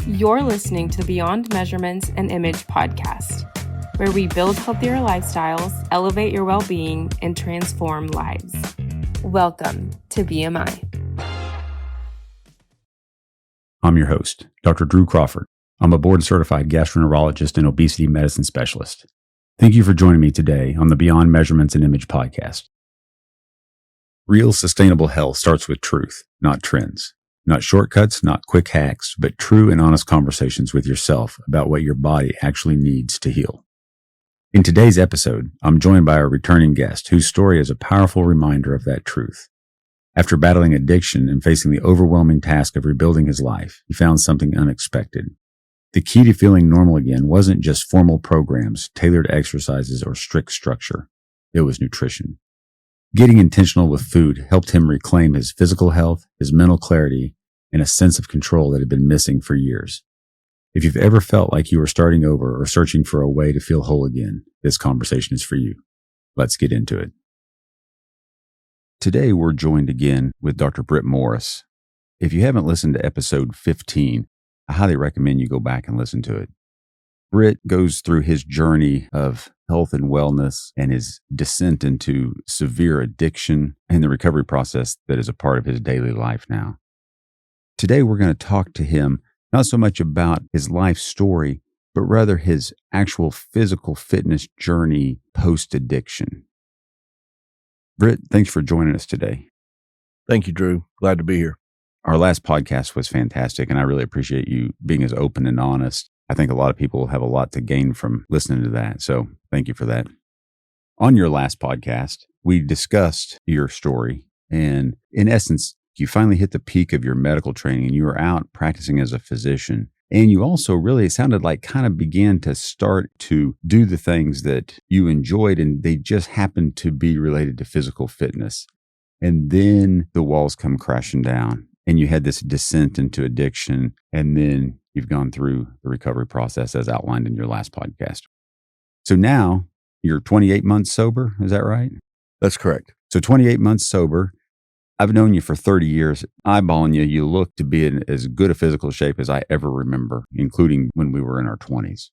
You're listening to the Beyond Measurements and Image podcast, where we build healthier lifestyles, elevate your well-being, and transform lives. Welcome to BMI. I'm your host, Dr. Drew Crawford. I'm a board-certified gastroenterologist and obesity medicine specialist. Thank you for joining me today on the Beyond Measurements and Image podcast. Real sustainable health starts with truth, not trends. Not shortcuts, not quick hacks, but true and honest conversations with yourself about what your body actually needs to heal. In today's episode, I'm joined by a returning guest whose story is a powerful reminder of that truth. After battling addiction and facing the overwhelming task of rebuilding his life, he found something unexpected. The key to feeling normal again wasn't just formal programs, tailored exercises, or strict structure. It was nutrition. Getting intentional with food helped him reclaim his physical health, his mental clarity, and a sense of control that had been missing for years. If you've ever felt like you were starting over or searching for a way to feel whole again, this conversation is for you. Let's get into it. Today, we're joined again with Dr. Britt Morris. If you haven't listened to episode 15, I highly recommend you go back and listen to it. Britt goes through his journey of health and wellness and his descent into severe addiction and the recovery process that is a part of his daily life now. Today, we're going to talk to him not so much about his life story, but rather his actual physical fitness journey post-addiction. Britt, thanks for joining us today. Thank you, Drew. Glad to be here. Our last podcast was fantastic, and I really appreciate you being as open and honest. I think a lot of people have a lot to gain from listening to that, so thank you for that. On your last podcast, we discussed your story, and in essence, you finally hit the peak of your medical training, and you were out practicing as a physician. And you also really, it sounded like, kind of began to start to do the things that you enjoyed, and they just happened to be related to physical fitness. And then the walls come crashing down, and you had this descent into addiction, and then you've gone through the recovery process as outlined in your last podcast. So now you're 28 months sober. Is that right? That's correct. So 28 months sober. I've known you for 30 years. Eyeballing you, you look to be in as good a physical shape as I ever remember, including when we were in our 20s.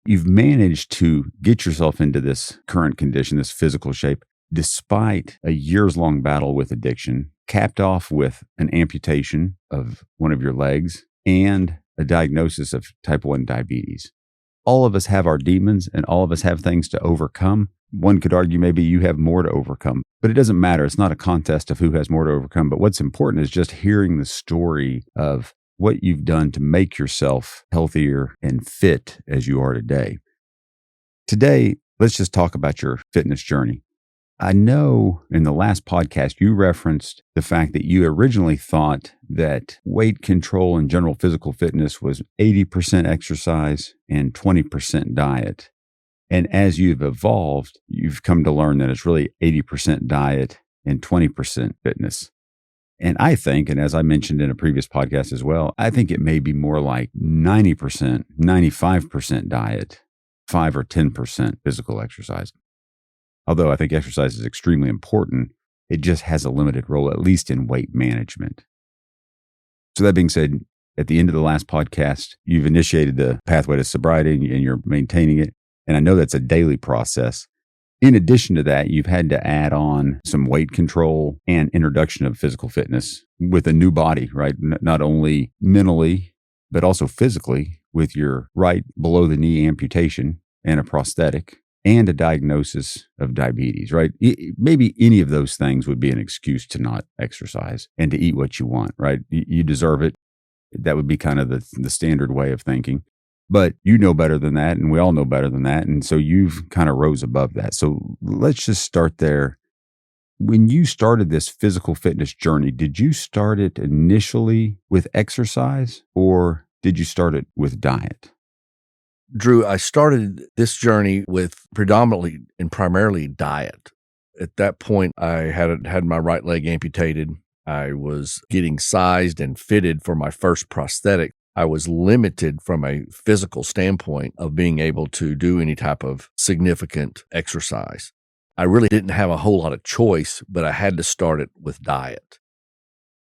You've managed to get yourself into this current condition, this physical shape, despite a years-long battle with addiction, capped off with an amputation of one of your legs and a diagnosis of type 1 diabetes. All of us have our demons and all of us have things to overcome. One could argue maybe you have more to overcome, but it doesn't matter. It's not a contest of who has more to overcome. But what's important is just hearing the story of what you've done to make yourself healthier and fit as you are today. Today, let's just talk about your fitness journey. I know in the last podcast, you referenced the fact that you originally thought that weight control and general physical fitness was 80% exercise and 20% diet. And as you've evolved, you've come to learn that it's really 80% diet and 20% fitness. And I think, and as I mentioned in a previous podcast as well, I think it may be more like 90%, 95% diet, 5 or 10% physical exercise. Although I think exercise is extremely important, it just has a limited role, at least in weight management. So that being said, at the end of the last podcast, you've initiated the pathway to sobriety and you're maintaining it. And I know that's a daily process. In addition to that, you've had to add on some weight control and introduction of physical fitness with a new body, right? Not only mentally, but also physically with your right below the knee amputation and a prosthetic and a diagnosis of diabetes, right? Maybe any of those things would be an excuse to not exercise and to eat what you want, right? You deserve it. That would be kind of the standard way of thinking. But you know better than that, and we all know better than that. And so you've kind of rose above that. So let's just start there. When you started this physical fitness journey, did you start it initially with exercise or did you start it with diet? Drew, I started this journey with predominantly and primarily diet. At that point, I had my right leg amputated. I was getting sized and fitted for my first prosthetic. I was limited from a physical standpoint of being able to do any type of significant exercise. I really didn't have a whole lot of choice, but I had to start it with diet.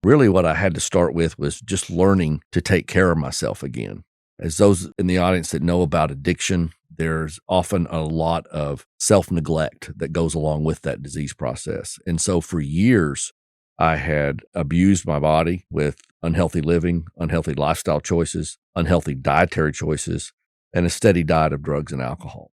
Really what I had to start with was just learning to take care of myself again. As those in the audience that know about addiction, there's often a lot of self-neglect that goes along with that disease process. And so for years, I had abused my body with unhealthy living, unhealthy lifestyle choices, unhealthy dietary choices, and a steady diet of drugs and alcohol.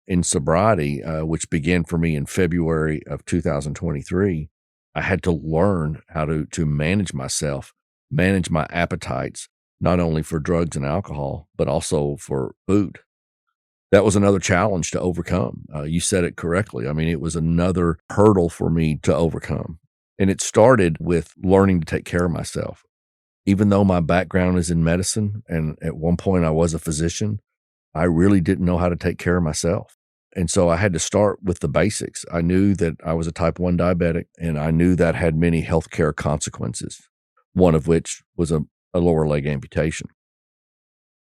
In sobriety, which began for me in February of 2023, I had to learn how to manage myself, manage my appetites, not only for drugs and alcohol, but also for food. That was another challenge to overcome. You said it correctly. I mean, it was another hurdle for me to overcome. And it started with learning to take care of myself. Even though my background is in medicine, and at one point I was a physician, I really didn't know how to take care of myself. And so I had to start with the basics. I knew that I was a type 1 diabetic, and I knew that had many healthcare consequences, one of which was a lower leg amputation.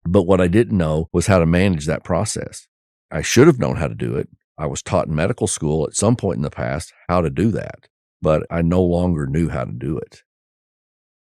But what I didn't know was how to manage that process. I should have known how to do it. I was taught in medical school at some point in the past how to do that, but I no longer knew how to do it.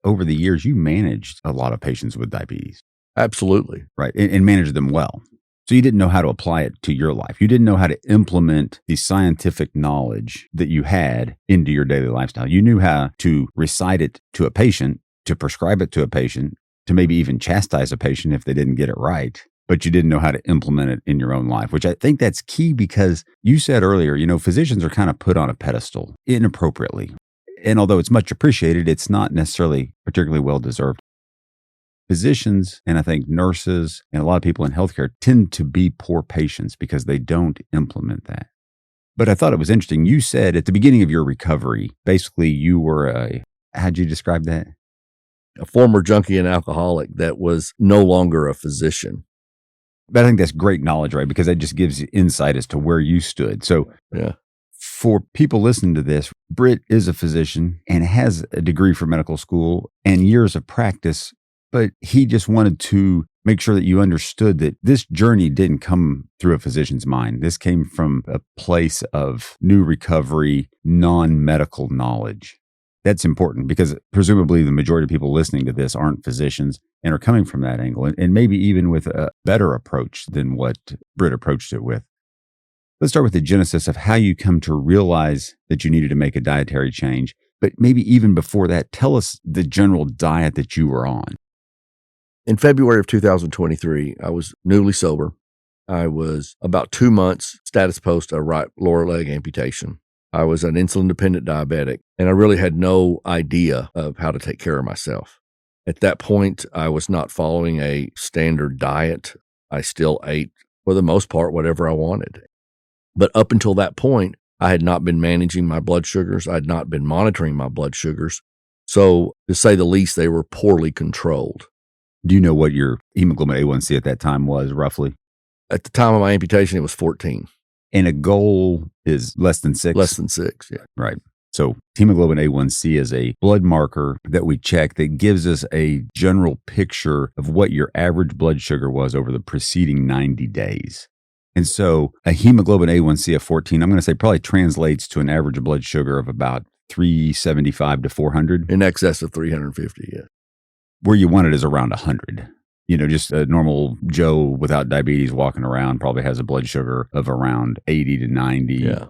Over the years, you managed a lot of patients with diabetes. Absolutely. Right. And managed them well. So you didn't know how to apply it to your life. You didn't know how to implement the scientific knowledge that you had into your daily lifestyle. You knew how to recite it to a patient, to prescribe it to a patient, to maybe even chastise a patient if they didn't get it right, but you didn't know how to implement it in your own life, which I think that's key because you said earlier, physicians are kind of put on a pedestal inappropriately. And although it's much appreciated, it's not necessarily particularly well deserved. Physicians, and I think nurses and a lot of people in healthcare tend to be poor patients because they don't implement that. But I thought it was interesting. You said at the beginning of your recovery, basically you were how'd you describe that? A former junkie and alcoholic that was no longer a physician. But I think that's great knowledge, right? Because that just gives you insight as to where you stood. So yeah. For people listening to this, Britt is a physician and has a degree from medical school and years of practice, but he just wanted to make sure that you understood that this journey didn't come through a physician's mind. This came from a place of new recovery, non-medical knowledge. That's important because presumably the majority of people listening to this aren't physicians and are coming from that angle and maybe even with a better approach than what Britt approached it with. Let's start with the genesis of how you come to realize that you needed to make a dietary change. But maybe even before that, tell us the general diet that you were on. In February of 2023, I was newly sober. I was about 2 months status post a right lower leg amputation. I was an insulin-dependent diabetic, and I really had no idea of how to take care of myself. At that point, I was not following a standard diet. I still ate, for the most part, whatever I wanted. But up until that point, I had not been managing my blood sugars. I had not been monitoring my blood sugars. So, to say the least, they were poorly controlled. Do you know what your hemoglobin A1C at that time was, roughly? At the time of my amputation, it was 14. And a goal is less than 6? Less than 6, yeah. Right. So hemoglobin A1C is a blood marker that we check that gives us a general picture of what your average blood sugar was over the preceding 90 days. And so a hemoglobin A1C of 14, I'm going to say probably translates to an average blood sugar of about 375 to 400. In excess of 350, yeah. Where you want it is around 100. Just a normal Joe without diabetes walking around probably has a blood sugar of around 80 to 90. Yeah.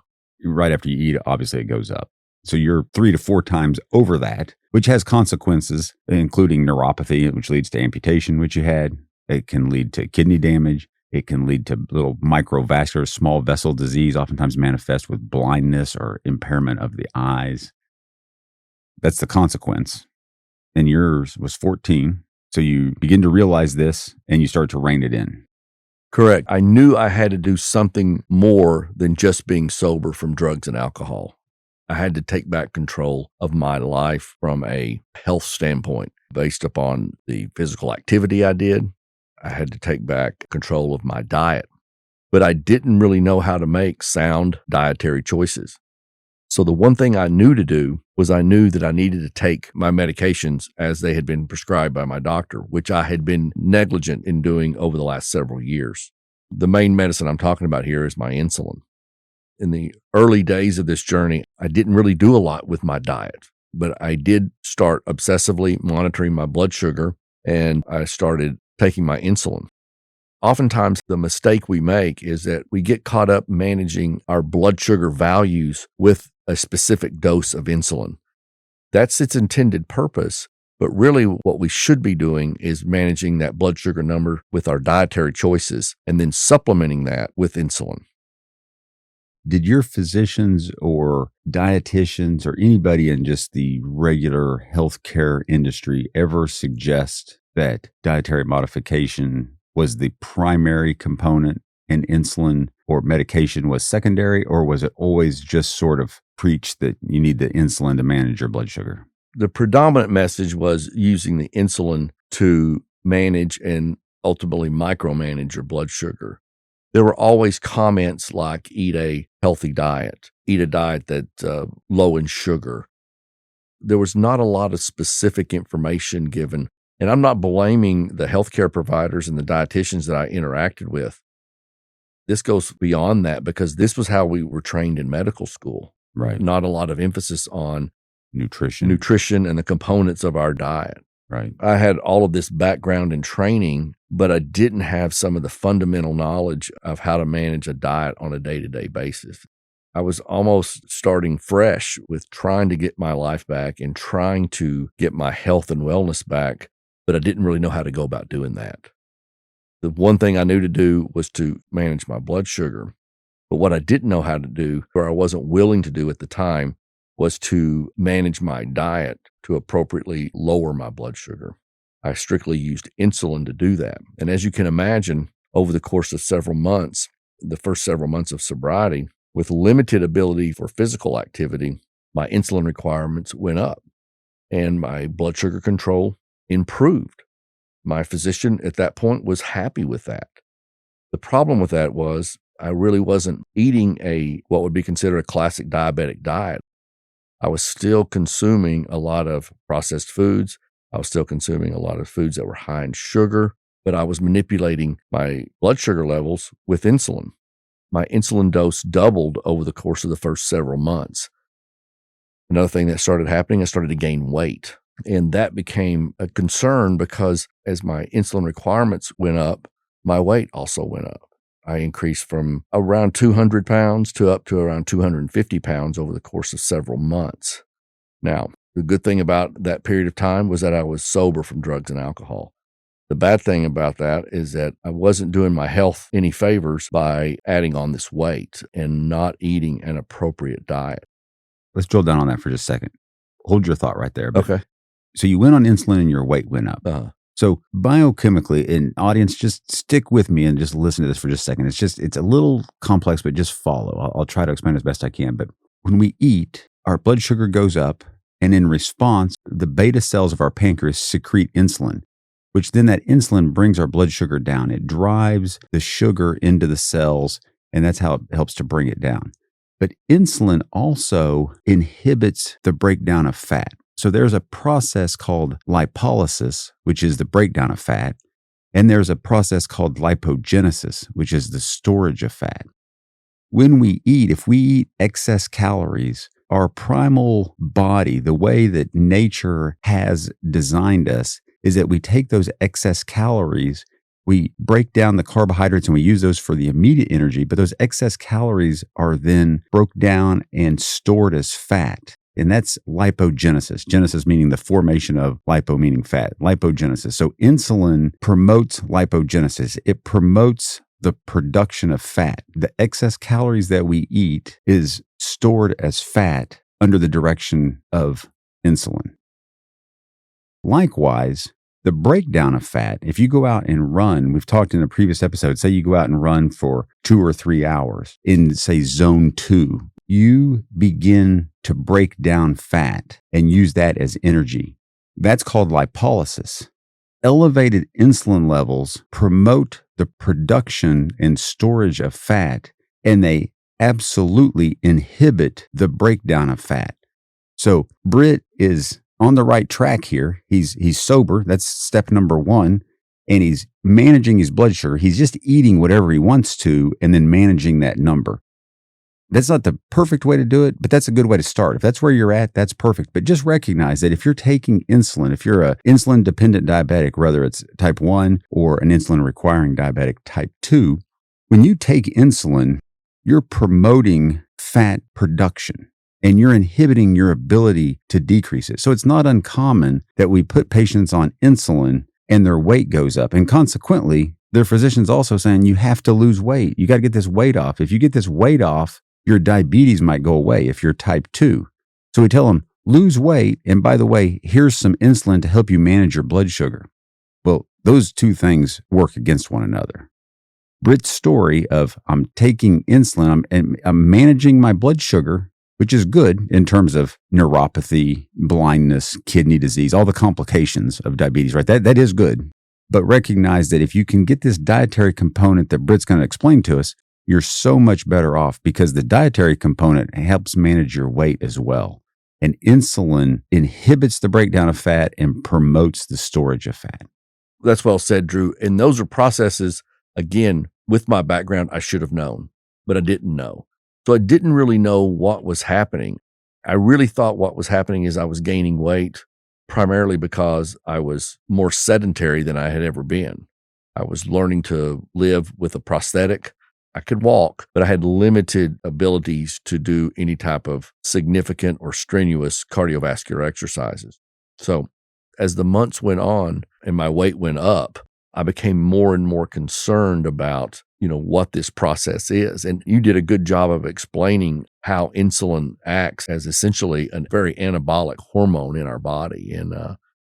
Right after you eat, obviously it goes up. So you're 3 to 4 times over that, which has consequences, including neuropathy, which leads to amputation, which you had. It can lead to kidney damage. It can lead to little microvascular small vessel disease, oftentimes manifest with blindness or impairment of the eyes. That's the consequence. And yours was 14. So you begin to realize this and you start to rein it in. Correct. I knew I had to do something more than just being sober from drugs and alcohol. I had to take back control of my life from a health standpoint based upon the physical activity I did. I had to take back control of my diet, but I didn't really know how to make sound dietary choices. So the one thing I knew to do was I knew that I needed to take my medications as they had been prescribed by my doctor, which I had been negligent in doing over the last several years. The main medicine I'm talking about here is my insulin. In the early days of this journey, I didn't really do a lot with my diet. but I did start obsessively monitoring my blood sugar, and I started taking my insulin. Oftentimes, the mistake we make is that we get caught up managing our blood sugar values with a specific dose of insulin. That's its intended purpose, but really what we should be doing is managing that blood sugar number with our dietary choices and then supplementing that with insulin. Did your physicians or dietitians or anybody in just the regular healthcare industry ever suggest that dietary modification was the primary component and insulin or medication was secondary, or was it always just sort of preached that you need the insulin to manage your blood sugar? The predominant message was using the insulin to manage and ultimately micromanage your blood sugar. There were always comments like eat a healthy diet, eat a diet that's low in sugar. There was not a lot of specific information given. And I'm not blaming the healthcare providers and the dietitians that I interacted with. This goes beyond that because this was how we were trained in medical school. Right. Not a lot of emphasis on nutrition and the components of our diet. Right. I had all of this background and training, but I didn't have some of the fundamental knowledge of how to manage a diet on a day-to-day basis. I was almost starting fresh with trying to get my life back and trying to get my health and wellness back, but I didn't really know how to go about doing that. The one thing I knew to do was to manage my blood sugar. But what I didn't know how to do, or I wasn't willing to do at the time, was to manage my diet to appropriately lower my blood sugar. I strictly used insulin to do that. And as you can imagine, over the course of several months, the first several months of sobriety, with limited ability for physical activity, my insulin requirements went up and my blood sugar control improved. My physician at that point was happy with that. The problem with that was I really wasn't eating what would be considered a classic diabetic diet. I was still consuming a lot of processed foods. I was still consuming a lot of foods that were high in sugar, but I was manipulating my blood sugar levels with insulin. My insulin dose doubled over the course of the first several months. Another thing that started happening, I started to gain weight. And that became a concern because as my insulin requirements went up, my weight also went up. I increased from around 200 pounds to up to around 250 pounds over the course of several months. Now, the good thing about that period of time was that I was sober from drugs and alcohol. The bad thing about that is that I wasn't doing my health any favors by adding on this weight and not eating an appropriate diet. Let's drill down on that for just a second. Hold your thought right there. Okay. So you went on insulin and your weight went up. Uh-huh. So biochemically, and audience, just stick with me and just listen to this for just a second. It's a little complex, but just follow. I'll try to explain as best I can. But when we eat, our blood sugar goes up, and in response, the beta cells of our pancreas secrete insulin, which then that insulin brings our blood sugar down. It drives the sugar into the cells, and that's how it helps to bring it down. But insulin also inhibits the breakdown of fat. So there's a process called lipolysis, which is the breakdown of fat, and there's a process called lipogenesis, which is the storage of fat. When we eat, if we eat excess calories, our primal body, the way that nature has designed us, is that we take those excess calories, we break down the carbohydrates and we use those for the immediate energy, but those excess calories are then broke down and stored as fat. And that's lipogenesis. Genesis meaning the formation of lipo, meaning fat. Lipogenesis. So insulin promotes lipogenesis. It promotes the production of fat. The excess calories that we eat is stored as fat under the direction of insulin. Likewise, the breakdown of fat, if you go out and run, we've talked in a previous episode, say you go out and run for 2 or 3 hours in, say, zone 2, you begin to break down fat and use that as energy. That's called lipolysis. Elevated insulin levels promote the production and storage of fat, and they absolutely inhibit the breakdown of fat. So Britt is on the right track here. He's sober. That's step number 1. And he's managing his blood sugar. He's just eating whatever he wants to and then managing that number. That's not the perfect way to do it, but that's a good way to start. If that's where you're at, that's perfect. But just recognize that if you're taking insulin, if you're an insulin dependent diabetic, whether it's type 1 or an insulin requiring diabetic type 2, when you take insulin, you're promoting fat production and you're inhibiting your ability to decrease it. So it's not uncommon that we put patients on insulin and their weight goes up. And consequently, their physician's also saying you have to lose weight. You got to get this weight off. If you get this weight off, your diabetes might go away if you're type 2. So we tell them, lose weight. And by the way, here's some insulin to help you manage your blood sugar. Well, those two things work against one another. Britt's story of I'm taking insulin and I'm managing my blood sugar, which is good in terms of neuropathy, blindness, kidney disease, all the complications of diabetes, right? That is good. But recognize that if you can get this dietary component that Britt's going to explain to us, you're so much better off because the dietary component helps manage your weight as well. And insulin inhibits the breakdown of fat and promotes the storage of fat. That's well said, Drew. And those are processes, again, with my background, I should have known, but I didn't know. So I didn't really know what was happening. I really thought what was happening is I was gaining weight, primarily because I was more sedentary than I had ever been. I was learning to live with a prosthetic. I could walk, but I had limited abilities to do any type of significant or strenuous cardiovascular exercises. So as the months went on and my weight went up, I became more and more concerned about, what this process is. And you did a good job of explaining how insulin acts as essentially a very anabolic hormone in our body. And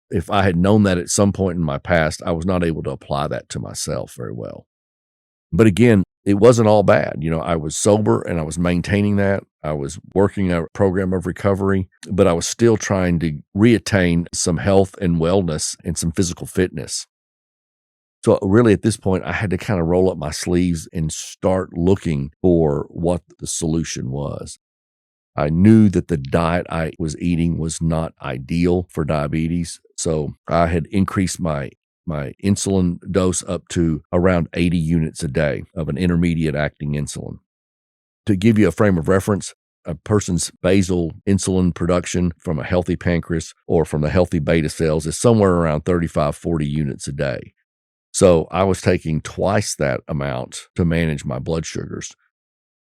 if I had known that at some point in my past, I was not able to apply that to myself very well. But again, it wasn't all bad. I was sober and I was maintaining that. I was working a program of recovery, but I was still trying to reattain some health and wellness and some physical fitness. So really at this point, I had to kind of roll up my sleeves and start looking for what the solution was. I knew that the diet I was eating was not ideal for diabetes. So I had increased my insulin dose up to around 80 units a day of an intermediate acting insulin. To give you a frame of reference, a person's basal insulin production from a healthy pancreas or from the healthy beta cells is somewhere around 35, 40 units a day. So I was taking twice that amount to manage my blood sugars.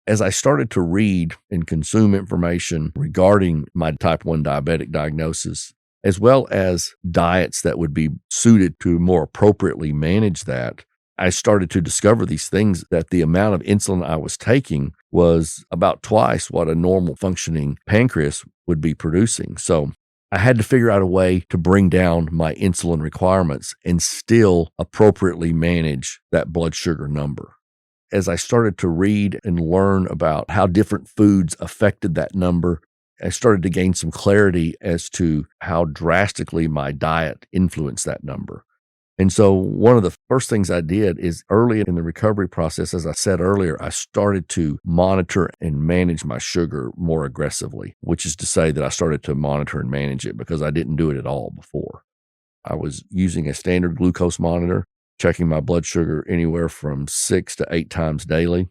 As I started to read and consume information regarding my type 1 diabetic diagnosis, as well as diets that would be suited to more appropriately manage that, I started to discover these things that the amount of insulin I was taking was about twice what a normal functioning pancreas would be producing. So I had to figure out a way to bring down my insulin requirements and still appropriately manage that blood sugar number. As I started to read and learn about how different foods affected that number, I started to gain some clarity as to how drastically my diet influenced that number. And so one of the first things I did is early in the recovery process, as I said earlier, I started to monitor and manage my sugar more aggressively, which is to say that I started to monitor and manage it because I didn't do it at all before. I was using a standard glucose monitor, checking my blood sugar anywhere from 6 to 8 times daily.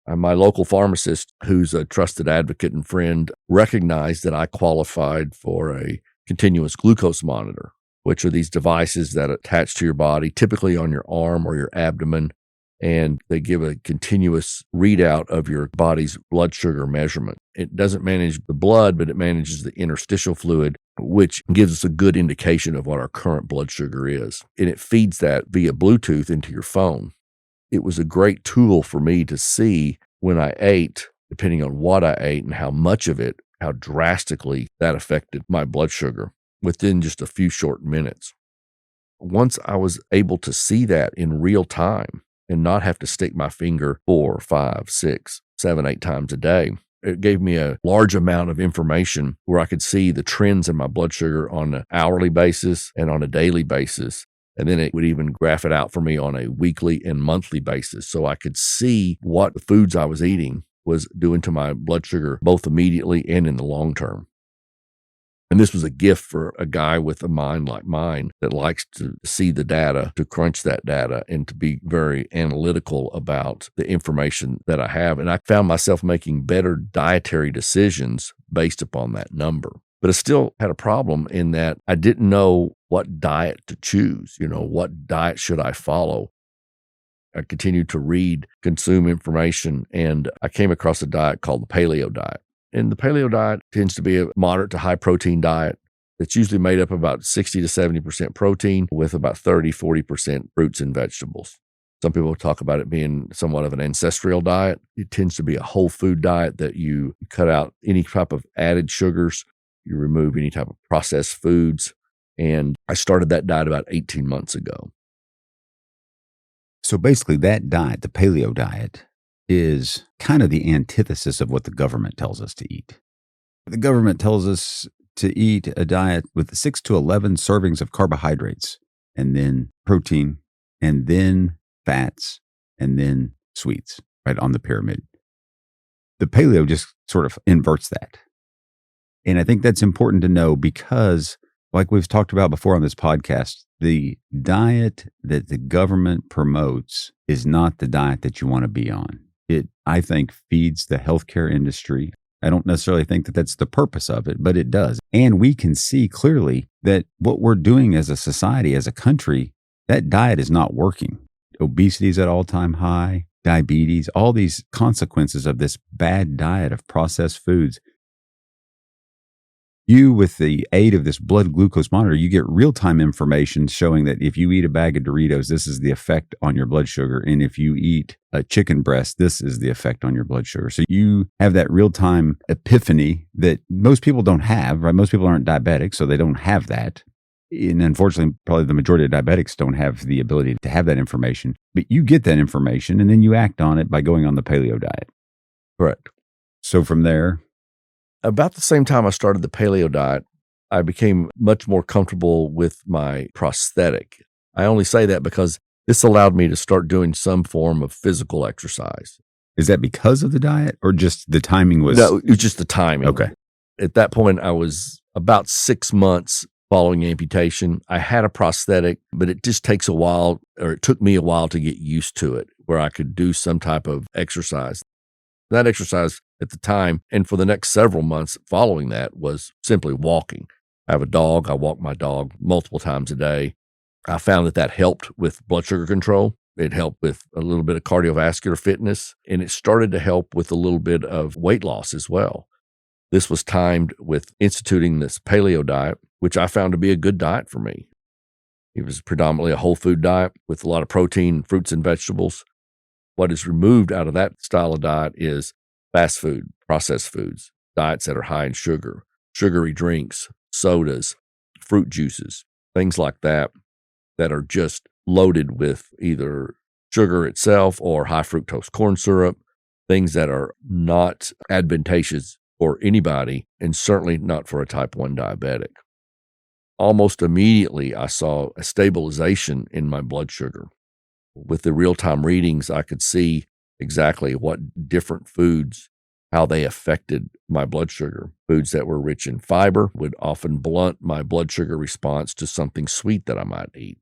And my local pharmacist, who's a trusted advocate and friend, recognized that I qualified for a continuous glucose monitor, which are these devices that attach to your body, typically on your arm or your abdomen, and they give a continuous readout of your body's blood sugar measurement. It doesn't manage the blood, but it manages the interstitial fluid, which gives us a good indication of what our current blood sugar is. And it feeds that via Bluetooth into your phone. It was a great tool for me to see when I ate, depending on what I ate and how much of it, how drastically that affected my blood sugar within just a few short minutes. Once I was able to see that in real time and not have to stick my finger 4, 5, 6, 7, 8 times a day, it gave me a large amount of information where I could see the trends in my blood sugar on an hourly basis and on a daily basis. And then it would even graph it out for me on a weekly and monthly basis. So I could see what the foods I was eating was doing to my blood sugar, both immediately and in the long term. And this was a gift for a guy with a mind like mine that likes to see the data, to crunch that data, and to be very analytical about the information that I have. And I found myself making better dietary decisions based upon that number. But I still had a problem in that I didn't know what diet to choose. What diet should I follow? I continued to read, consume information, and I came across a diet called the Paleo diet. And the Paleo diet tends to be a moderate to high protein diet. It's usually made up of about 60 to 70% protein with about 30, 40% fruits and vegetables. Some people talk about it being somewhat of an ancestral diet. It tends to be a whole food diet that you cut out any type of added sugars, you remove any type of processed foods. And I started that diet about 18 months ago. So basically, that diet, the paleo diet, is kind of the antithesis of what the government tells us to eat. The government tells us to eat a diet with 6 to 11 servings of carbohydrates, and then protein, and then fats, and then sweets, right on the pyramid. The paleo just sort of inverts that. And I think that's important to know because, like we've talked about before on this podcast, the diet that the government promotes is not the diet that you want to be on. It, I think, feeds the healthcare industry. I don't necessarily think that that's the purpose of it, but it does. And we can see clearly that what we're doing as a society, as a country, that diet is not working. Obesity is at all-time high, diabetes, all these consequences of this bad diet of processed foods. You, with the aid of this blood glucose monitor, you get real-time information showing that if you eat a bag of Doritos, this is the effect on your blood sugar. And if you eat a chicken breast, this is the effect on your blood sugar. So you have that real-time epiphany that most people don't have, right? Most people aren't diabetic, so they don't have that. And unfortunately, probably the majority of diabetics don't have the ability to have that information. But you get that information, and then you act on it by going on the paleo diet. Correct. So from there, about the same time I started the paleo diet, I became much more comfortable with my prosthetic. I only say that because this allowed me to start doing some form of physical exercise. Is that because of the diet or just the timing was? No, it was just the timing. Okay. At that point, I was about 6 months following amputation. I had a prosthetic, but it just takes a while, or it took me a while to get used to it, where I could do some type of exercise. That exercise at the time and for the next several months following that was simply walking. I have a dog. I walk my dog multiple times a day. I found that helped with blood sugar control. It helped with a little bit of cardiovascular fitness, and it started to help with a little bit of weight loss as well. This was timed with instituting this paleo diet, which I found to be a good diet for me. It was predominantly a whole food diet with a lot of protein, fruits, and vegetables. What is removed out of that style of diet is fast food, processed foods, diets that are high in sugar, sugary drinks, sodas, fruit juices, things like that are just loaded with either sugar itself or high fructose corn syrup, things that are not advantageous for anybody and certainly not for a type 1 diabetic. Almost immediately, I saw a stabilization in my blood sugar. With the real-time readings, I could see exactly what different foods, how they affected my blood sugar. Foods that were rich in fiber would often blunt my blood sugar response to something sweet that I might eat.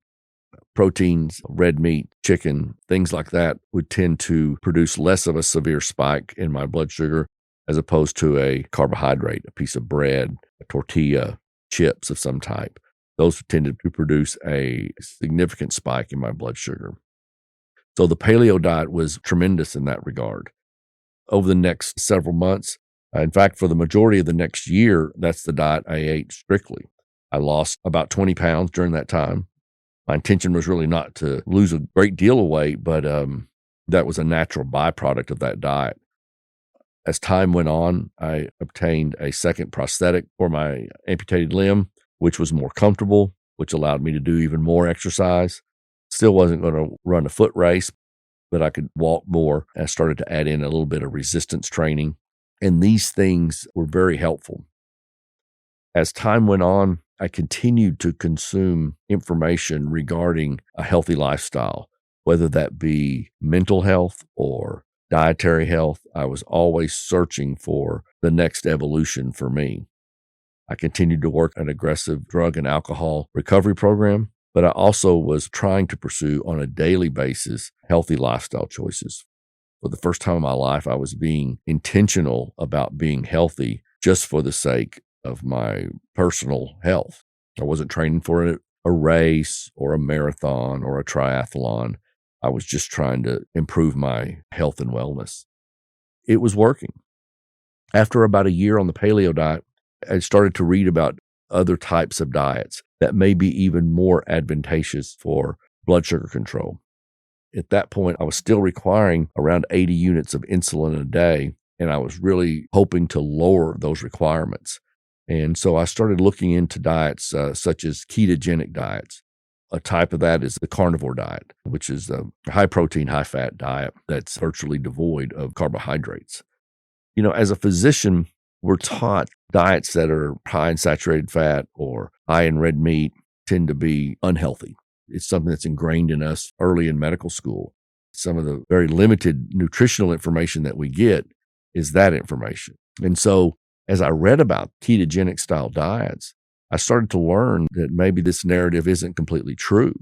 Proteins, red meat, chicken, things like that would tend to produce less of a severe spike in my blood sugar as opposed to a carbohydrate, a piece of bread, a tortilla, chips of some type. Those tended to produce a significant spike in my blood sugar. So the paleo diet was tremendous in that regard. Over the next several months, in fact, for the majority of the next year, that's the diet I ate strictly. I lost about 20 pounds during that time. My intention was really not to lose a great deal of weight, but that was a natural byproduct of that diet. As time went on, I obtained a second prosthetic for my amputated limb, which was more comfortable, which allowed me to do even more exercise. Still wasn't going to run a foot race, but I could walk more. I started to add in a little bit of resistance training, and these things were very helpful. As time went on, I continued to consume information regarding a healthy lifestyle, whether that be mental health or dietary health. I was always searching for the next evolution for me. I continued to work an aggressive drug and alcohol recovery program, but I also was trying to pursue on a daily basis healthy lifestyle choices. For the first time in my life, I was being intentional about being healthy just for the sake of my personal health. I wasn't training for a race or a marathon or a triathlon. I was just trying to improve my health and wellness. It was working. After about a year on the paleo diet, I started to read about other types of diets that may be even more advantageous for blood sugar control. At that point, I was still requiring around 80 units of insulin a day, and I was really hoping to lower those requirements. And so I started looking into diets such as ketogenic diets. A type of that is the carnivore diet, which is a high protein, high fat diet that's virtually devoid of carbohydrates. You know, as a physician, we're taught diets that are high in saturated fat or high in red meat tend to be unhealthy. It's something that's ingrained in us early in medical school. Some of the very limited nutritional information that we get is that information. And so as I read about ketogenic style diets, I started to learn that maybe this narrative isn't completely true.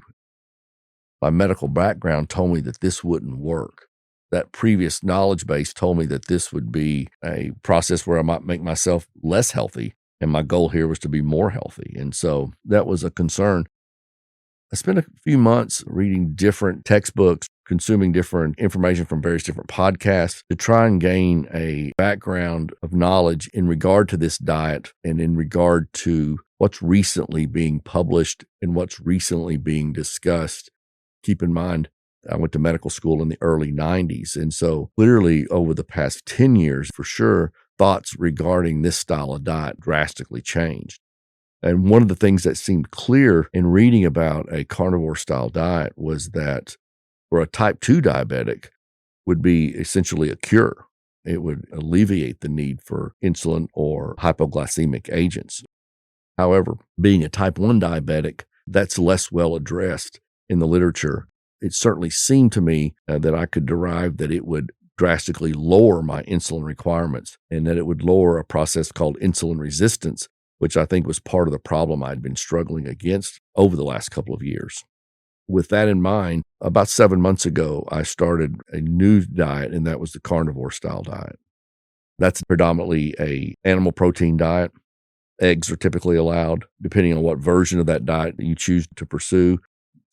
My medical background told me that this wouldn't work. That previous knowledge base told me that this would be a process where I might make myself less healthy, and my goal here was to be more healthy. And so that was a concern. I spent a few months reading different textbooks, consuming different information from various different podcasts to try and gain a background of knowledge in regard to this diet and in regard to what's recently being published and what's recently being discussed. Keep in mind, I went to medical school in the early 90s. And so clearly over the past 10 years, for sure, thoughts regarding this style of diet drastically changed. And one of the things that seemed clear in reading about a carnivore style diet was that for a type 2 diabetic would be essentially a cure. It would alleviate the need for insulin or hypoglycemic agents. However, being a type 1 diabetic, that's less well addressed in the literature. It certainly seemed to me that I could derive that it would drastically lower my insulin requirements and that it would lower a process called insulin resistance, which I think was part of the problem I'd been struggling against over the last couple of years. With that in mind, about 7 months ago, I started a new diet, and that was the carnivore style diet. That's predominantly an animal protein diet. Eggs are typically allowed, depending on what version of that diet you choose to pursue.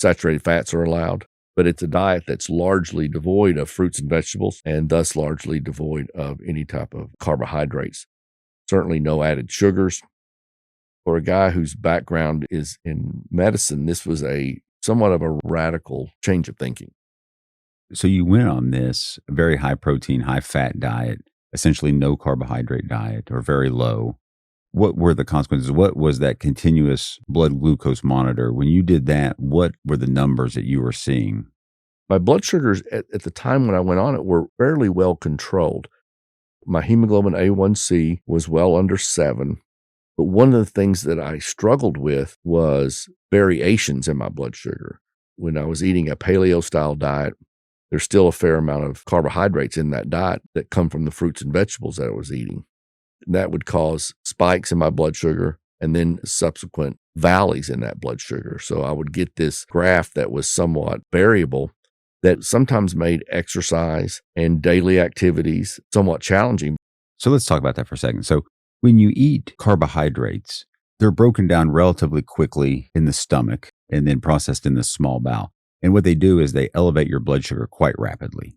Saturated fats are allowed, but it's a diet that's largely devoid of fruits and vegetables and thus largely devoid of any type of carbohydrates. Certainly no added sugars. For a guy whose background is in medicine, this was somewhat of a radical change of thinking. So you went on this very high protein, high fat diet, essentially no carbohydrate diet or very low. What were the consequences? What was that continuous blood glucose monitor? When you did that, what were the numbers that you were seeing? My blood sugars at the time when I went on it were fairly well controlled. My hemoglobin A1C was well under 7. But one of the things that I struggled with was variations in my blood sugar. When I was eating a paleo style diet, there's still a fair amount of carbohydrates in that diet that come from the fruits and vegetables that I was eating. And that would cause spikes in my blood sugar and then subsequent valleys in that blood sugar. So I would get this graph that was somewhat variable that sometimes made exercise and daily activities somewhat challenging. So let's talk about that for a second. So when you eat carbohydrates, they're broken down relatively quickly in the stomach and then processed in the small bowel. And what they do is they elevate your blood sugar quite rapidly.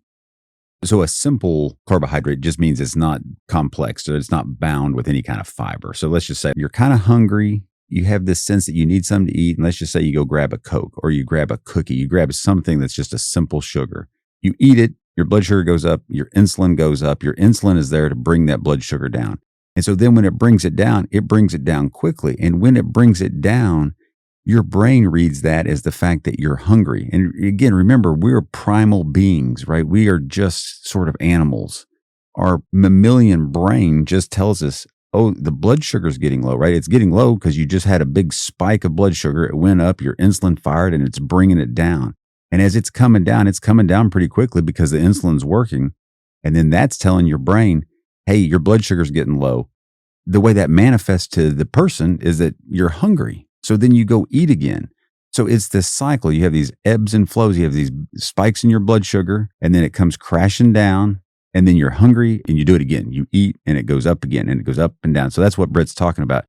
So a simple carbohydrate just means it's not complex, so it's not bound with any kind of fiber. So let's just say you're kind of hungry. You have this sense that you need something to eat. And let's just say you go grab a Coke or you grab a cookie. You grab something that's just a simple sugar. You eat it, your blood sugar goes up, your insulin goes up. Your insulin is there to bring that blood sugar down. And so then when it brings it down quickly. And when it brings it down, your brain reads that as the fact that you're hungry. And again, remember, we're primal beings, right? We are just sort of animals. Our mammalian brain just tells us, oh, the blood sugar is getting low, right? It's getting low because you just had a big spike of blood sugar. It went up, your insulin fired, and it's bringing it down. And as it's coming down pretty quickly because the insulin's working. And then that's telling your brain, hey, your blood sugar's getting low. the way that manifests to the person is that you're hungry. So then you go eat again. So it's this cycle. You have these ebbs and flows. You have these spikes in your blood sugar, and then it comes crashing down, and then you're hungry and you do it again. You eat and it goes up again and it goes up and down. So that's what Britt's talking about.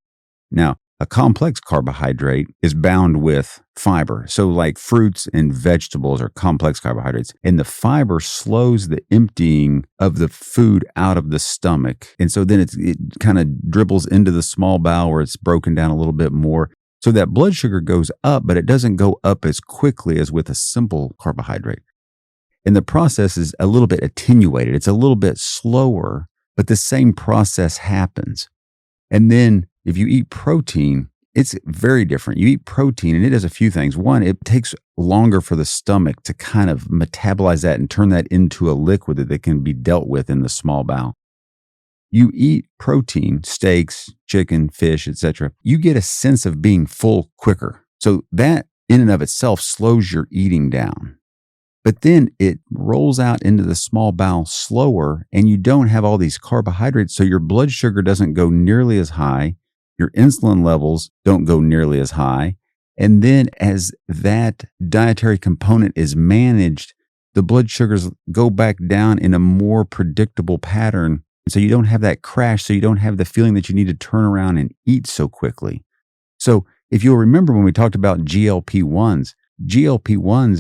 Now, a complex carbohydrate is bound with fiber. So like fruits and vegetables are complex carbohydrates, and the fiber slows the emptying of the food out of the stomach. And so then it kind of dribbles into the small bowel where it's broken down a little bit more. So that blood sugar goes up, but it doesn't go up as quickly as with a simple carbohydrate. And the process is a little bit attenuated. It's a little bit slower, but the same process happens. And then if you eat protein, it's very different. You eat protein and it does a few things. One, it takes longer for the stomach to kind of metabolize that and turn that into a liquid that can be dealt with in the small bowel. You eat protein, steaks, chicken, fish, etc. You get a sense of being full quicker. So that in and of itself slows your eating down. But then it rolls out into the small bowel slower, and you don't have all these carbohydrates. So your blood sugar doesn't go nearly as high. Your insulin levels don't go nearly as high. And then as that dietary component is managed, the blood sugars go back down in a more predictable pattern. So you don't have that crash. So you don't have the feeling that you need to turn around and eat so quickly. So if you'll remember when we talked about GLP-1s,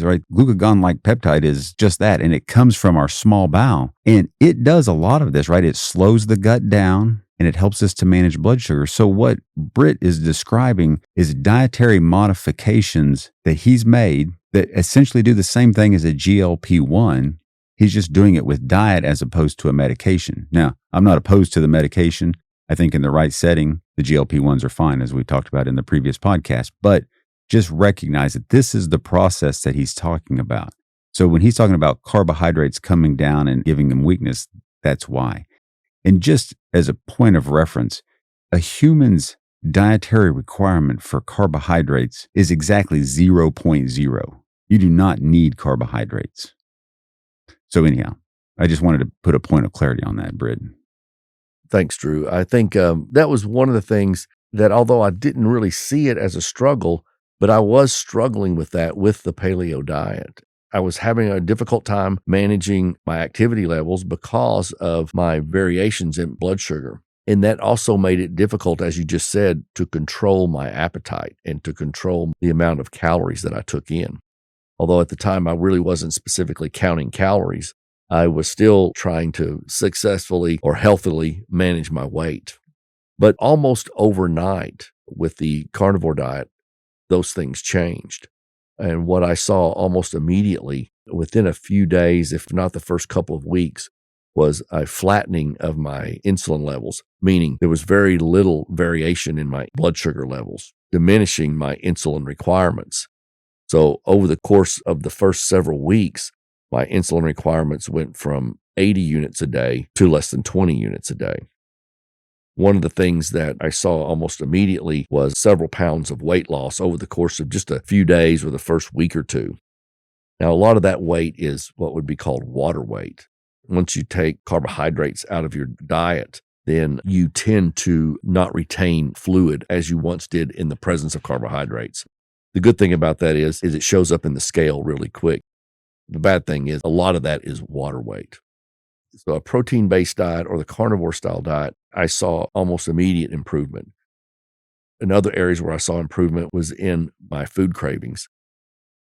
right? Glucagon-like peptide is just that. And it comes from our small bowel. And it does a lot of this, right? It slows the gut down and it helps us to manage blood sugar. So what Britt is describing is dietary modifications that he's made that essentially do the same thing as a GLP-1. He's just doing it with diet as opposed to a medication. Now, I'm not opposed to the medication. I think in the right setting, the GLP-1s are fine, as we talked about in the previous podcast. But just recognize that this is the process that he's talking about. So when he's talking about carbohydrates coming down and giving them weakness, that's why. And just as a point of reference, a human's dietary requirement for carbohydrates is exactly 0.0. You do not need carbohydrates. So anyhow, I just wanted to put a point of clarity on that, Britt. Thanks, Drew. I think that was one of the things that, although I didn't really see it as a struggle, but I was struggling with that with the paleo diet. I was having a difficult time managing my activity levels because of my variations in blood sugar. And that also made it difficult, as you just said, to control my appetite and to control the amount of calories that I took in. Although at the time I really wasn't specifically counting calories, I was still trying to successfully or healthily manage my weight. But almost overnight with the carnivore diet, those things changed. And what I saw almost immediately within a few days, if not the first couple of weeks, was a flattening of my insulin levels, meaning there was very little variation in my blood sugar levels, diminishing my insulin requirements. So over the course of the first several weeks, my insulin requirements went from 80 units a day to less than 20 units a day. One of the things that I saw almost immediately was several pounds of weight loss over the course of just a few days or the first week or two. Now, a lot of that weight is what would be called water weight. Once you take carbohydrates out of your diet, then you tend to not retain fluid as you once did in the presence of carbohydrates. The good thing about that is it shows up in the scale really quick. The bad thing is a lot of that is water weight. So a protein-based diet or the carnivore style diet, I saw almost immediate improvement. In other areas where I saw improvement was in my food cravings.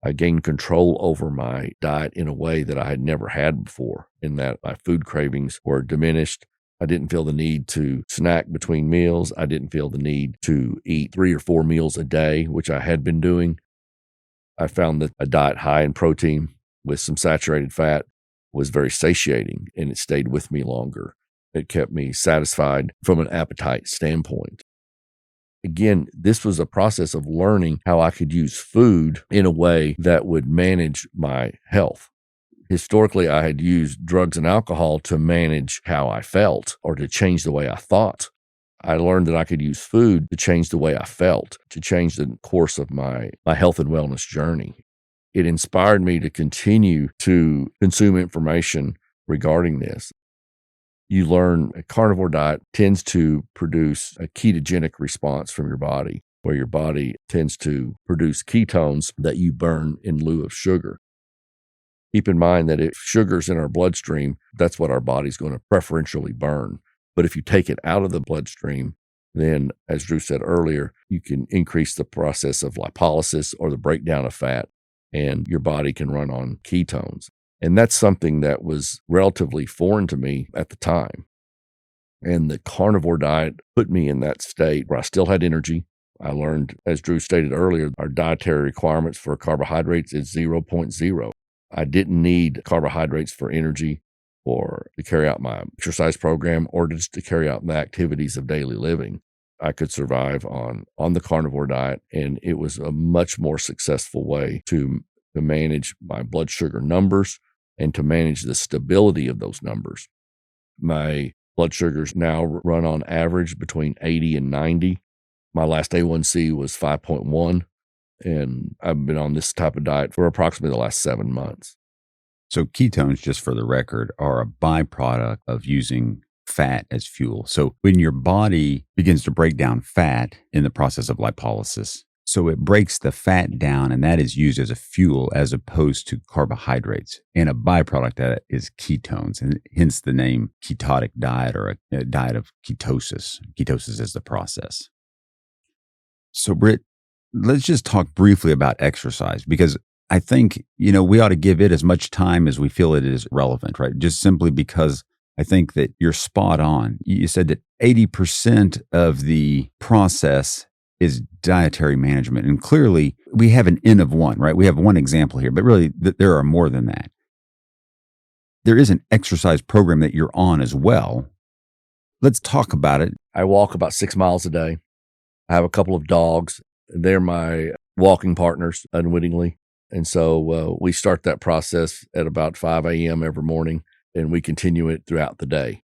I gained control over my diet in a way that I had never had before, in that my food cravings were diminished. I didn't feel the need to snack between meals. I didn't feel the need to eat 3 or 4 meals a day, which I had been doing. I found that a diet high in protein with some saturated fat was very satiating, and it stayed with me longer. It kept me satisfied from an appetite standpoint. Again, this was a process of learning how I could use food in a way that would manage my health. Historically, I had used drugs and alcohol to manage how I felt or to change the way I thought. I learned that I could use food to change the way I felt, to change the course of my health and wellness journey. It inspired me to continue to consume information regarding this. you learn a carnivore diet tends to produce a ketogenic response from your body, where your body tends to produce ketones that you burn in lieu of sugar. Keep in mind that if sugar's in our bloodstream, that's what our body's going to preferentially burn. But if you take it out of the bloodstream, then, as Drew said earlier, you can increase the process of lipolysis or the breakdown of fat, and your body can run on ketones. And that's something that was relatively foreign to me at the time. And the carnivore diet put me in that state where I still had energy. I learned, as Drew stated earlier, our dietary requirements for carbohydrates is 0.0. I didn't need carbohydrates for energy or to carry out my exercise program or just to carry out the activities of daily living. I could survive on the carnivore diet, and it was a much more successful way to manage my blood sugar numbers and to manage the stability of those numbers. My blood sugars now run on average between 80 and 90. My last A1C was 5.1, and I've been on this type of diet for approximately the last 7 months. So ketones, just for the record, are a byproduct of using fat as fuel. So when your body begins to break down fat in the process of lipolysis, so it breaks the fat down, and that is used as a fuel as opposed to carbohydrates. And a byproduct of that is ketones, and hence the name ketotic diet or a diet of ketosis. Ketosis is the process. So Britt, let's just talk briefly about exercise, because I think, we ought to give it as much time as we feel it is relevant, right? Just simply because I think that you're spot on. You said that 80% of the process is dietary management. And clearly we have an N of one, right? We have one example here, but really there are more than that. There is an exercise program that you're on as well. Let's talk about it. I walk about 6 miles a day. I have a couple of dogs. They're my walking partners unwittingly. And so we start that process at about 5 a.m. every morning, and we continue it throughout the day.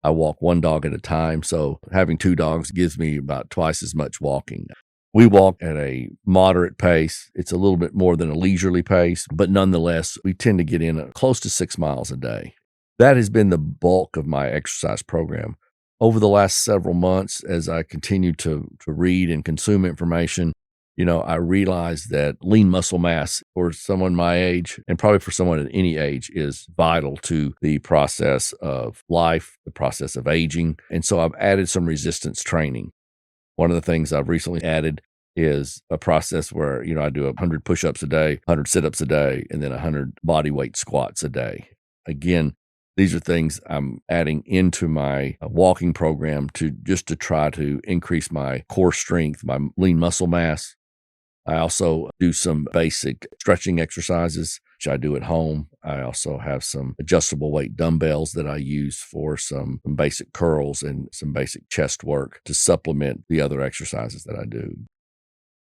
I walk one dog at a time, so having 2 dogs gives me about twice as much walking. We walk at a moderate pace. It's a little bit more than a leisurely pace, but nonetheless, we tend to get in close to 6 miles a day. That has been the bulk of my exercise program. Over the last several months, as I continue to read and consume information, I realized that lean muscle mass for someone my age, and probably for someone at any age, is vital to the process of life, the process of aging. And so I've added some resistance training. One of the things I've recently added is a process where, I do 100 push-ups a day, 100 sit-ups a day, and then 100 body weight squats a day. Again, these are things I'm adding into my walking program to try to increase my core strength, my lean muscle mass. I also do some basic stretching exercises, which I do at home. I also have some adjustable weight dumbbells that I use for some basic curls and some basic chest work to supplement the other exercises that I do.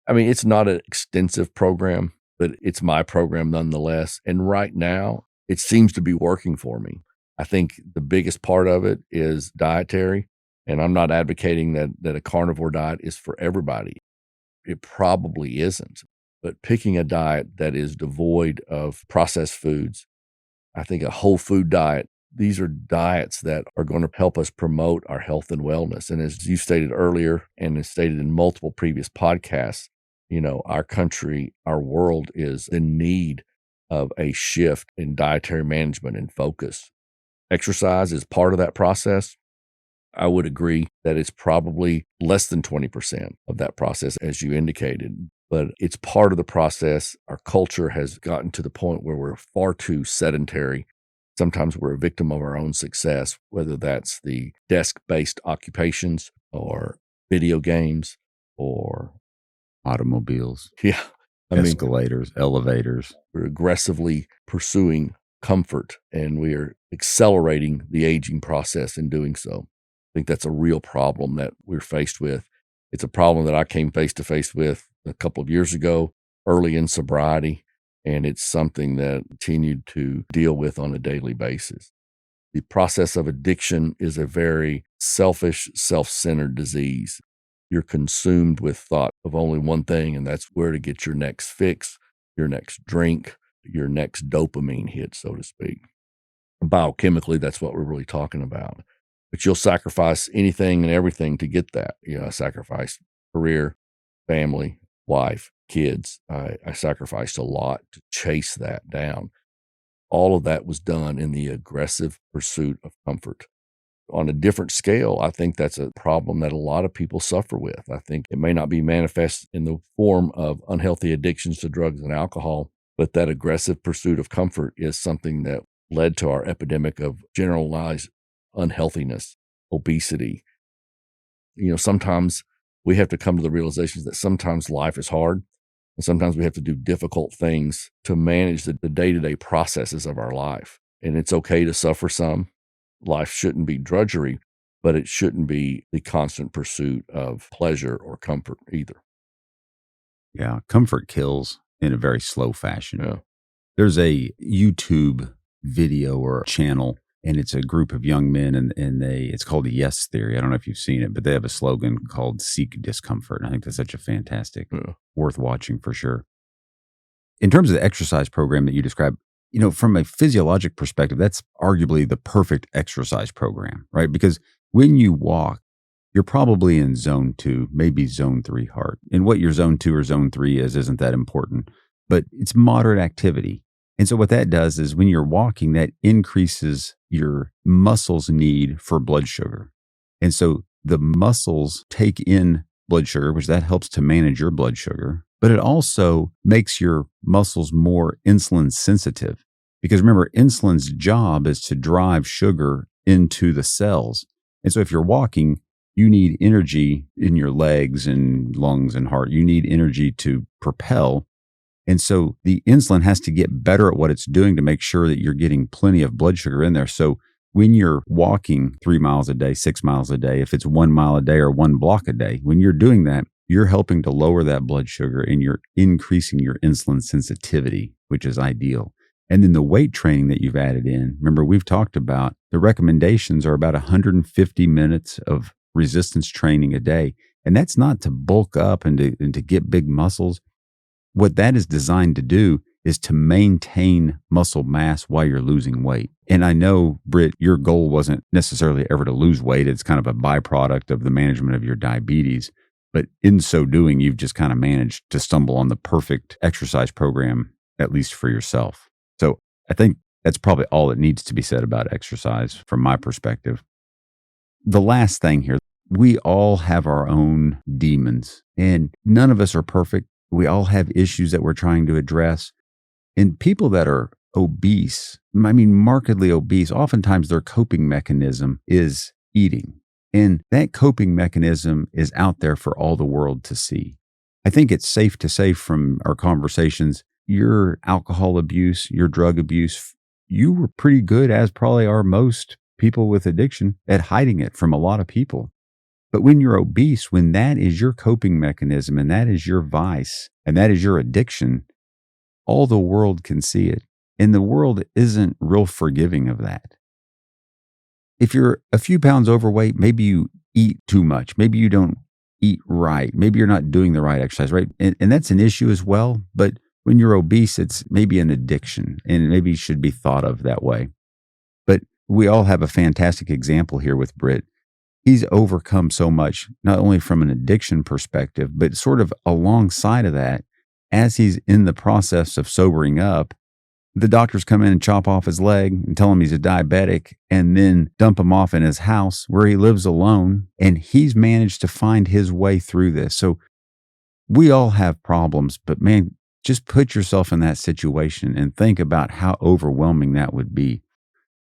I mean, it's not an extensive program, but it's my program nonetheless. And right now, it seems to be working for me. I think the biggest part of it is dietary, and I'm not advocating that a carnivore diet is for everybody. It probably isn't, but picking a diet that is devoid of processed foods, I think a whole food diet, these are diets that are going to help us promote our health and wellness. And as you stated earlier, and as stated in multiple previous podcasts, our country, our world is in need of a shift in dietary management and focus. Exercise is part of that process. I would agree that it's probably less than 20% of that process, as you indicated, but it's part of the process. Our culture has gotten to the point where we're far too sedentary. Sometimes we're a victim of our own success, whether that's the desk-based occupations or video games or automobiles, escalators, elevators. We're aggressively pursuing comfort, and we are accelerating the aging process in doing so. I think that's a real problem that we're faced with. It's a problem that I came face to face with a couple of years ago, early in sobriety, and it's something that I continued to deal with on a daily basis. The process of addiction is a very selfish, self-centered disease. You're consumed with thought of only one thing, and that's where to get your next fix, your next drink, your next dopamine hit, so to speak. biochemically, that's what we're really talking about. But you'll sacrifice anything and everything to get that. I sacrificed career, family, wife, kids. I sacrificed a lot to chase that down. All of that was done in the aggressive pursuit of comfort. On a different scale, I think that's a problem that a lot of people suffer with. I think it may not be manifest in the form of unhealthy addictions to drugs and alcohol, but that aggressive pursuit of comfort is something that led to our epidemic of generalized unhealthiness, obesity. Sometimes we have to come to the realizations that sometimes life is hard, and sometimes we have to do difficult things to manage the day-to-day processes of our life. And it's okay to suffer some. Life shouldn't be drudgery, but it shouldn't be the constant pursuit of pleasure or comfort either. Yeah, comfort kills in a very slow fashion. Yeah. There's a YouTube video or channel, and it's a group of young men, and it's called the Yes Theory. I don't know if you've seen it, but they have a slogan called Seek Discomfort. And I think that's such a fantastic, worth watching for sure. In terms of the exercise program that you described, from a physiologic perspective, that's arguably the perfect exercise program, right? Because when you walk, you're probably in zone 2, maybe zone 3 heart. And what your zone 2 or zone 3 isn't that important, but it's moderate activity. And so what that does is when you're walking, that increases your muscles' need for blood sugar. And so the muscles take in blood sugar, which that helps to manage your blood sugar, but it also makes your muscles more insulin sensitive. Because remember, insulin's job is to drive sugar into the cells. And so if you're walking, you need energy in your legs and lungs and heart. You need energy to propel. And so the insulin has to get better at what it's doing to make sure that you're getting plenty of blood sugar in there. So when you're walking 3 miles a day, 6 miles a day, if it's 1 mile a day or 1 block a day, when you're doing that, you're helping to lower that blood sugar and you're increasing your insulin sensitivity, which is ideal. And then the weight training that you've added in, remember, we've talked about the recommendations are about 150 minutes of resistance training a day. And that's not to bulk up and to get big muscles. What that is designed to do is to maintain muscle mass while you're losing weight. And I know, Britt, your goal wasn't necessarily ever to lose weight. It's kind of a byproduct of the management of your diabetes. But in so doing, you've just kind of managed to stumble on the perfect exercise program, at least for yourself. So I think that's probably all that needs to be said about exercise from my perspective. The last thing here, we all have our own demons, and none of us are perfect. We all have issues that we're trying to address. And people that are obese, markedly obese, oftentimes their coping mechanism is eating. And that coping mechanism is out there for all the world to see. I think it's safe to say from our conversations, your alcohol abuse, your drug abuse, you were pretty good, as probably are most people with addiction, at hiding it from a lot of people. But when you're obese, when that is your coping mechanism and that is your vice and that is your addiction, all the world can see it. And the world isn't real forgiving of that. If you're a few pounds overweight, maybe you eat too much. Maybe you don't eat right. Maybe you're not doing the right exercise, right? And that's an issue as well. But when you're obese, it's maybe an addiction and maybe should be thought of that way. But we all have a fantastic example here with Britt. He's overcome so much, not only from an addiction perspective, but sort of alongside of that, as he's in the process of sobering up, the doctors come in and chop off his leg and tell him he's a diabetic and then dump him off in his house where he lives alone. And he's managed to find his way through this. So we all have problems, but man, just put yourself in that situation and think about how overwhelming that would be.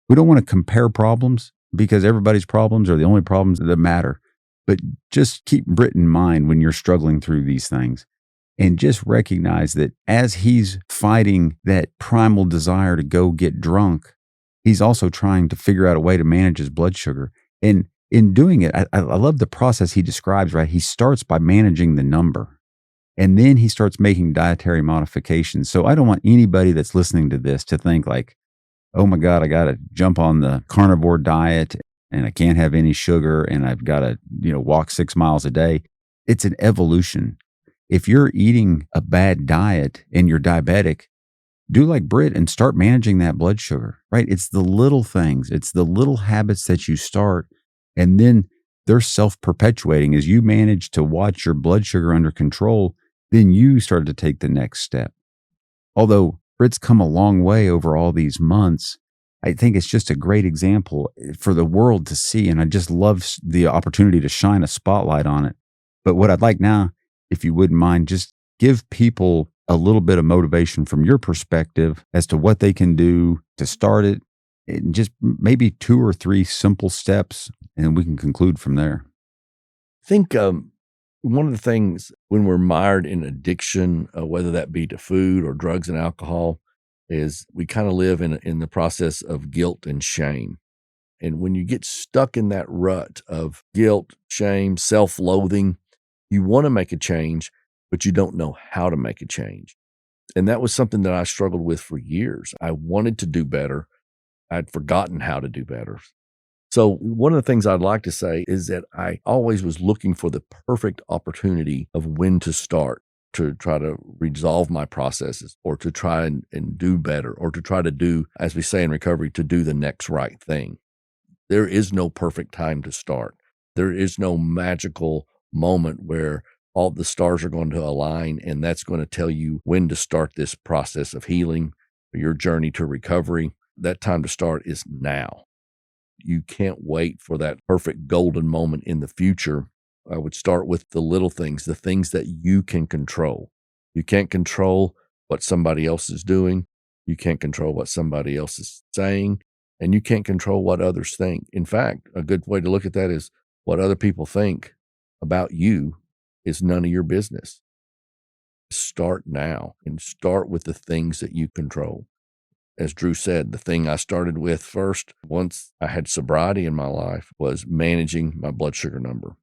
We don't want to compare problems because everybody's problems are the only problems that matter. But just keep Britt in mind when you're struggling through these things. And just recognize that as he's fighting that primal desire to go get drunk, he's also trying to figure out a way to manage his blood sugar. And in doing it, I love the process he describes, right? He starts by managing the number, and then he starts making dietary modifications. So I don't want anybody that's listening to this to think like, oh my God, I got to jump on the carnivore diet and I can't have any sugar and I've got to, walk 6 miles a day. It's an evolution. If you're eating a bad diet and you're diabetic, do like Britt and start managing that blood sugar, right? It's the little things. It's the little habits that you start, and then they're self-perpetuating. As you manage to watch your blood sugar under control, then you start to take the next step. Although Britt's come a long way over all these months, I think it's just a great example for the world to see. And I just love the opportunity to shine a spotlight on it. But what I'd like now, if you wouldn't mind, just give people a little bit of motivation from your perspective as to what they can do to start it, and just maybe 2 or 3 simple steps, and we can conclude from there. I think one of the things when we're mired in addiction, whether that be to food or drugs and alcohol, is we kind of live in the process of guilt and shame. And when you get stuck in that rut of guilt, shame, self-loathing, you want to make a change, but you don't know how to make a change. And that was something that I struggled with for years. I wanted to do better. I'd forgotten how to do better. So one of the things I'd like to say is that I always was looking for the perfect opportunity of when to start, to try to resolve my processes, or to try and do better, or to try to do, as we say in recovery, to do the next right thing. There is no perfect time to start. There is no magical moment where all the stars are going to align, and that's going to tell you when to start this process of healing, your journey to recovery. That time to start is now. You can't wait for that perfect golden moment in the future. I would start with the little things, the things that you can control. You can't control what somebody else is doing. You can't control what somebody else is saying, and you can't control what others think. In fact, a good way to look at that is what other people think about you is none of your business. Start now and start with the things that you control. As Drew said, the thing I started with first, once I had sobriety in my life, was managing my blood sugar number.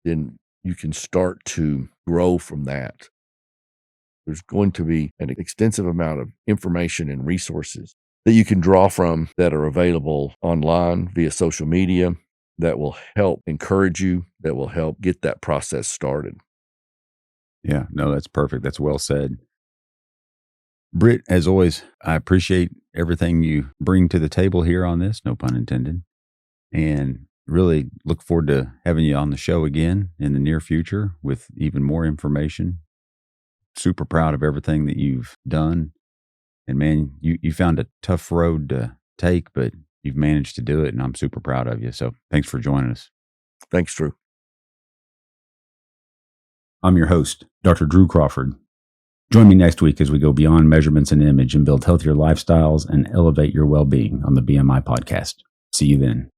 Then you can start to grow from that. There's going to be an extensive amount of information and resources that you can draw from that are available online via social media that will help encourage you, that will help get that process started. Yeah, no, that's perfect. That's well said. Britt, as always, I appreciate everything you bring to the table here on this, no pun intended, and really look forward to having you on the show again in the near future with even more information. Super proud of everything that you've done. And man, you found a tough road to take, but you've managed to do it, and I'm super proud of you. So thanks for joining us. Thanks, Drew. I'm your host, Dr. Drew Crawford. Join me next week as we go beyond measurements and image and build healthier lifestyles and elevate your well-being on the BMI podcast. See you then.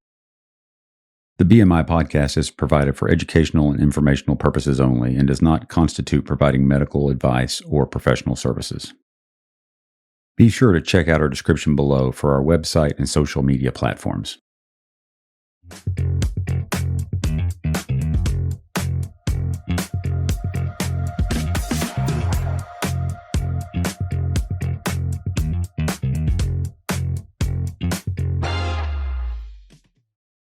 The BMI podcast is provided for educational and informational purposes only and does not constitute providing medical advice or professional services. Be sure to check out our description below for our website and social media platforms.